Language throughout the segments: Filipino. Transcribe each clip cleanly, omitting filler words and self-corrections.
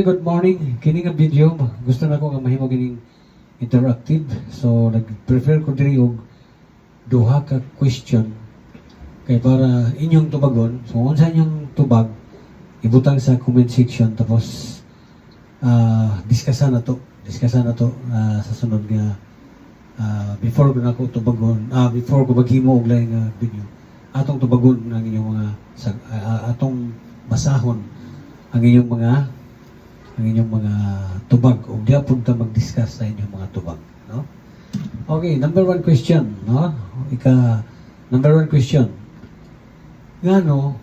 Good morning. Kini nga video, gusto na ko nga mahimo kining interactive. So nag-prefer ko diri og duha ka question kay para inyong tubagon. So unsa inyong tubag ibutang sa comment section tapos diskusan na to sa sunod nga before ko na ko tubagon, before ko maghimo og lain nga video. Atong tubagon ang inyong mga atong basahon ang inyong mga tubag o diya punta mag-discuss sa inyong mga tubag, no? Okay, number one question, no? Number one question. Ngano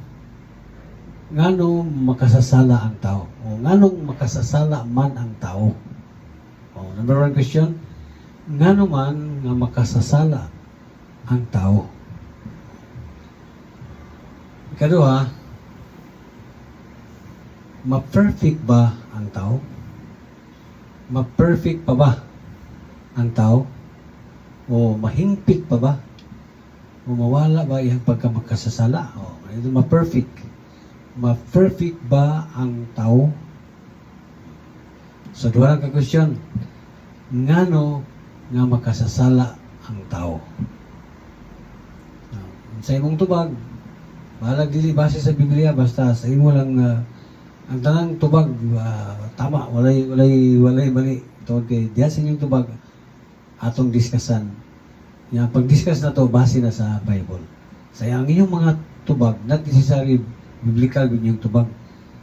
makasasala ang tao? O nganong makasasala man ang tao? O, number one question. Ngano man nga makasasala ang tao? Ikaduha, ma-perfect ba ang tao? Ma-perfect pa ba ang tao? O mahingpit pa ba? O mawala ba iyang pagkamakasasala? O ito ma-perfect. Ma-perfect ba ang tao? So, duha ka question. Ngano nga makasasala ang tao? Sa imong tubag, bahala dili base sa Biblia, basta sa imo lang ang tanang tubag tama, walay mali. Tungod kay diya sa inyong tubag atong diskusan. Ya pag-discuss na to base na sa Bible. Sa ang inyong mga tubag, not necessarily biblical inyong tubag.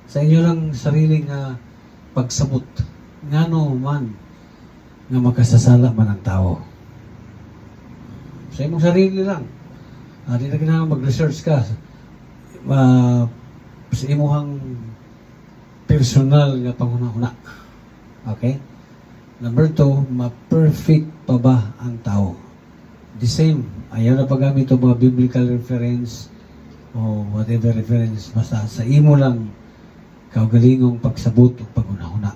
Sa inyo lang sariling pagsabot. Ngano man nga makasasala man ang tao. Sa imong sarili lang. Di na kailangan mag-research ka. Sa imuhang personal nga panghuna-huna. Okay? Number 2, ma-perfect pa ba ang tao? The same. Ayaw na paggamit o mga biblical reference o whatever reference. Basta sa imo lang kaugalingong pagsabot o paghuna-huna.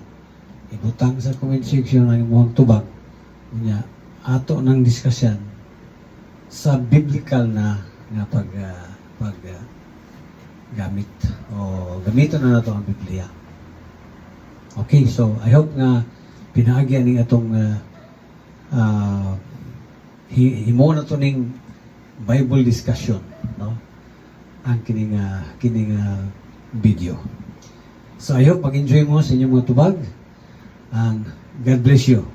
Ibutang sa comment section ang imuhang tubag. Kanya, ato ng diskusyon sa biblical na nga gamit o gamiton na nato ang Biblia. Okay, so I hope nga pinaagyan ning atong himo na to ning Bible discussion, no? Ang kining video. So I hope pag-enjoy mo sa inyong mga tubag and God bless you.